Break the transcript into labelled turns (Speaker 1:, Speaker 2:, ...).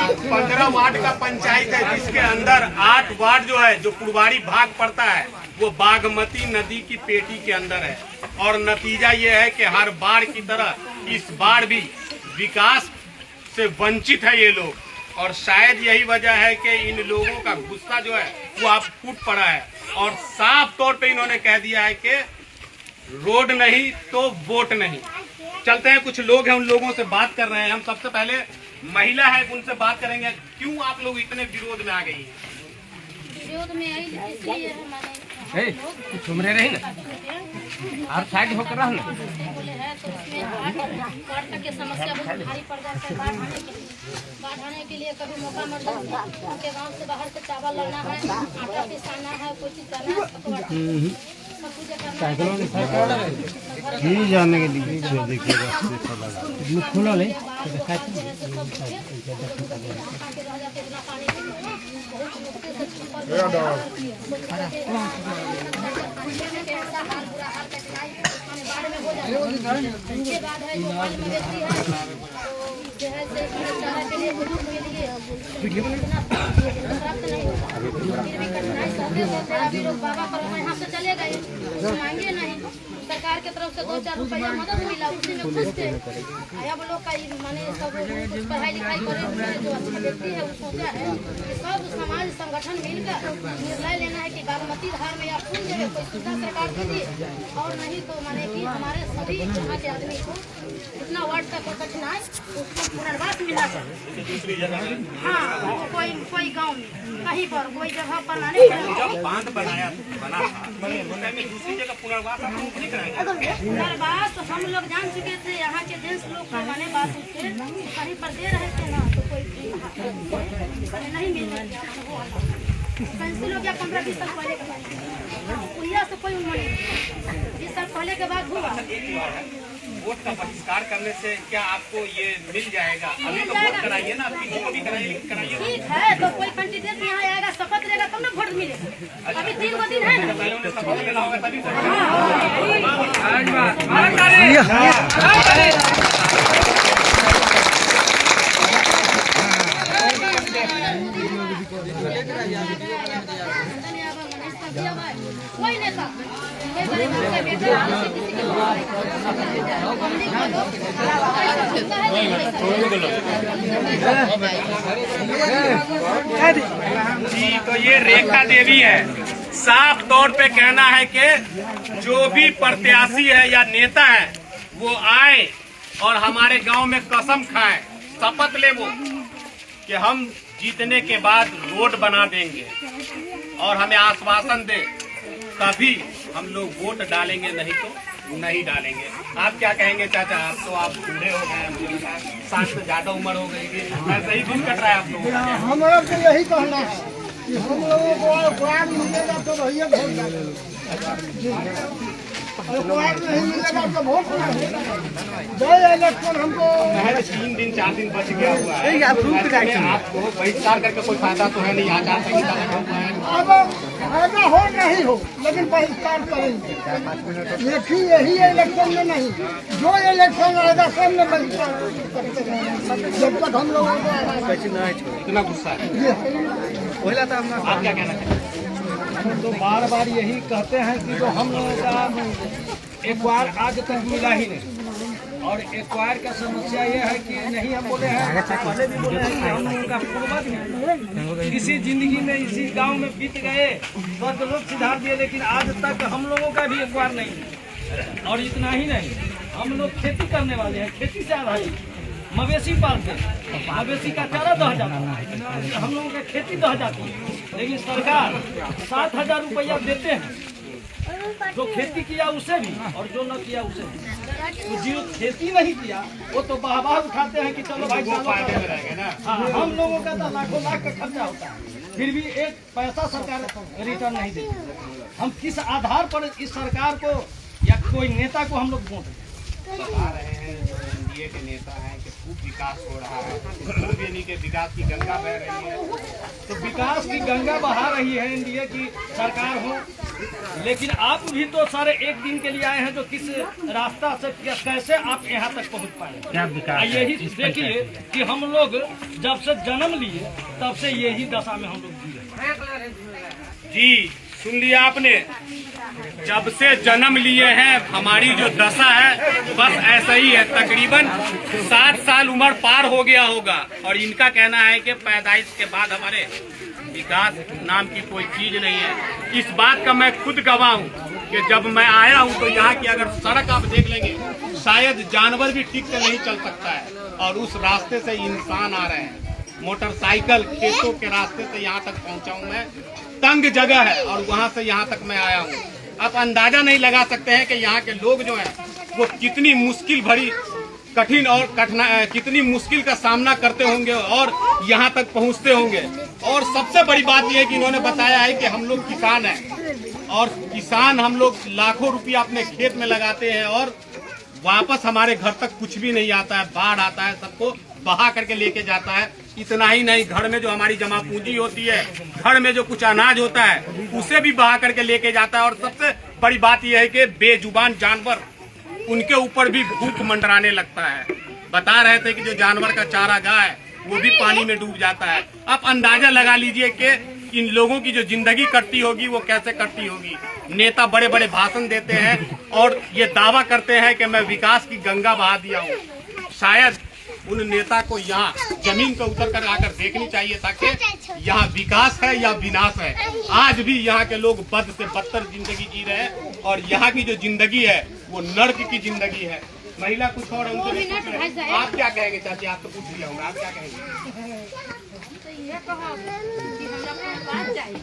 Speaker 1: 15 ward का पंचायत है, जिसके अंदर 8 वार्ड जो है, जो पुरवाड़ी भाग पड़ता है, वो बागमती नदी की पेटी के अंदर है। और नतीजा ये है कि हर बार की तरह इस बार भी विकास से वंचित है ये लोग। और शायद यही वजह है कि इन लोगों का गुस्सा जो है वो अब फूट पड़ा है और साफ तौर पे इन्होंने कह दिया है कि रोड नहीं तो वोट नहीं। चलते हैं, कुछ लोग हैं, उन लोगों से बात कर रहे हैं। हम सबसे पहले महिला है, उनसे बात करेंगे। क्यों आप लोग इतने विरोध में आ गई हैं?
Speaker 2: विरोध में इसलिए
Speaker 3: घूमरे रही ना और साइड होकर रहा ना
Speaker 2: बोले है तो उसमें वार्ड तक की समस्या बहुत भारी पड़ जाती है। बाढ़ आने के लिए कभी मौका मत दो, उनके गांव से बाहर से चावल लाना है, आटा पिसाना है, कोई चीज करना है, सब कुछ करना है।
Speaker 3: जाने के लिए देखिएगा खुला ले
Speaker 2: उसके बाद है मोबाइल मवेशी है, जो है से चारा के लिए प्राप्त नहीं होता। फिर भी कठिनाई सहते सहते अभी लोग बाबा पर यहाँ से चले गए, मांगे नहीं। सरकार के तरफ से 2-4 रुपया मदद मिला, उसी में खुश थे। अब लोग का माने सब कुछ पढ़ाई लिखाई करे, जो अच्छा व्यक्ति है वो सोचा है कि सब समाज संगठन मिलकर निर्णय लेना है कि बागमती धार में या फूल देवे कोई सुविधा सरकार दीजिए, और नहीं तो माने कि हमारे सभी यहाँ के आदमी को जितना वार्ड तक कठिनाई उसको पुनर्वास मिला है। हाँ, कोई गाँव में कहीं पर कोई जगह पर
Speaker 1: बांध बनाया बना दूसरी जगह पुनर्वास
Speaker 2: पुनर्वास हम लोग जान चुके थे। यहाँ के देश लोग माने बात उठे कहीं पर दे रहे थे ना, तो कोई नहीं मिल पेंसिल हो गया 15-20 साल पहले के बाद, उड़िया से कोई उम्र नहीं, 20 साल पहले के बाद हुआ।
Speaker 1: वोट का बहिष्कार करने से क्या आपको ये मिल जाएगा? अभी तो वोट कराइए ना, किसी को भी कराइए।
Speaker 2: ठीक है, तो कोई कैंडिडेट यहाँ आएगा, शपथ लेगा तब ना वोट मिलेगा। अभी 3 दिन है ना,
Speaker 1: पहले उन्हें शपथ लेना होगा तभी
Speaker 2: कोई नेता
Speaker 1: जी। तो ये रेखा देवी है, साफ तौर पे कहना है कि जो भी प्रत्याशी है या नेता है वो आए और हमारे गांव में कसम खाए, शपथ ले वो कि हम जीतने के बाद रोड बना देंगे और हमें आश्वासन दे, तभी हम लोग वोट डालेंगे, नहीं तो नहीं डालेंगे। आप क्या कहेंगे चाचा? आप तो आप बूढ़े हो गए, मुझे लगा 60 से ज्यादा उम्र हो गई थी, ऐसा ही दिन कट रहा है आप लोगों का?
Speaker 4: हम लोग तो यही कहना है कि हम लोगों को प्यार मिलेगा तो भैया वोट डालेंगे, और प्यार नहीं मिलेगा तो वोट नहीं। जय इलेक्शन हमको
Speaker 1: 3 दिन 4 दिन बच गया हुआ है, आपको बहिष्कार करके कोई फायदा तो है नहीं। आचार संहिता लगा हुआ है,
Speaker 4: अब फायदा हो नहीं हो, लेकिन बहिष्कार करेंगे। देखिए यही इलेक्शन में नहीं, जो इलेक्शन आएगा सब में बहिष्कार करते रहेंगे जब तक हम लोगों को
Speaker 1: इतना गुस्सा है। आप क्या कहना चाहते हैं?
Speaker 3: हम तो बार बार यही कहते हैं कि जो हम लोगों का एक्वायर आज तक मिला ही नहीं, और एक्वायर का समस्या ये है कि नहीं, हम बोले हैं पहले भी बोले हैं कि हम लोगों का पूर्वज किसी जिंदगी में इसी गांव में बीत गए, स्वर्ग लोग सिधार दिए, लेकिन आज तक हम लोगों का भी एक्वायर नहीं है। और इतना ही नहीं, हम लोग खेती करने वाले हैं, खेती से आधारित मवेशी पालते हैं, मवेशी का चारा दह जाता है, हम लोगों की खेती दह जाती है, लेकिन सरकार 7,000 रुपया देते हैं, जो खेती किया उसे भी और जो न किया उसे भी। तो जो खेती नहीं किया वो तो बाहर उठाते हैं कि चलो भाई
Speaker 1: फायदे में रहेंगे ना।
Speaker 3: हाँ, हम लोगों का तो लाखों लाख का खर्चा होता है, फिर भी एक पैसा सरकार रिटर्न नहीं देती। हम किस आधार पर इस सरकार को या कोई नेता को हम लोग वोट
Speaker 1: बता रहे हैं जो एनडीए के नेता हैं कि खूब विकास हो रहा है, खूब यानी कि विकास की गंगा बह रही है।
Speaker 3: तो विकास की गंगा बहा रही है एनडीए की सरकार हो लेकिन आप भी तो सारे एक दिन के लिए आए हैं, तो किस रास्ता से कैसे आप यहाँ तक पहुँच पाए? यही देखिए कि हम लोग जब से जन्म लिए तब से यही दशा में हम लोग जी रहे।
Speaker 1: जी सुन लिया आपने, जब से जन्म लिए हैं हमारी जो दशा है बस ऐसा ही है। तकरीबन 60 साल उम्र पार हो गया होगा और इनका कहना है कि पैदाइश के बाद हमारे विकास नाम की कोई चीज नहीं है। इस बात का मैं खुद गवाह हूँ कि जब मैं आया हूँ तो यहाँ की अगर सड़क आप देख लेंगे शायद जानवर भी ठीक से नहीं चल सकता है और उस रास्ते से इंसान आ रहे हैं। मोटरसाइकिल खेतों के रास्ते से यहाँ तक पहुँचा हूँ मैं, तंग जगह है और वहाँ से यहाँ तक मैं आया हूँ। आप अंदाजा नहीं लगा सकते हैं कि यहाँ के लोग जो हैं वो कितनी मुश्किल भरी कठिन और कितनी मुश्किल का सामना करते होंगे और यहाँ तक पहुँचते होंगे। और सबसे बड़ी बात यह है कि इन्होंने बताया है कि हम लोग किसान हैं और किसान हम लोग लाखों रुपया अपने खेत में लगाते हैं और वापस हमारे घर तक कुछ भी नहीं आता है। बाढ़ आता है, सबको बहा करके लेके जाता है। इतना ही नहीं, घर में जो हमारी जमा पूंजी होती है, घर में जो कुछ अनाज होता है उसे भी बहा करके लेके जाता है। और सबसे बड़ी बात यह है कि बेजुबान जानवर, उनके ऊपर भी भूख मंडराने लगता है। बता रहे थे कि जो जानवर का चारा गाय वो भी पानी में डूब जाता है। आप अंदाजा लगा लीजिए कि इन लोगों की जो जिंदगी कटती होगी वो कैसे कटती होगी। नेता बड़े बड़े भाषण देते हैं और ये दावा करते हैं कि मैं विकास की गंगा बहा दिया हूँ। शायद उन नेता को यहाँ जमीन पर उतर कर आकर देखनी चाहिए ताकि यहाँ विकास है या विनाश है। आज भी यहाँ के लोग बद से बदतर जिंदगी जी रहे हैं और यहाँ की जो जिंदगी है वो नर्क की जिंदगी है। महिला कुछ और आप क्या कहेंगे चाची? आप तो पूछ लिया होगा, आप क्या कहेंगे?
Speaker 2: तो ये कहो कि हम लोग को बात चाहिए।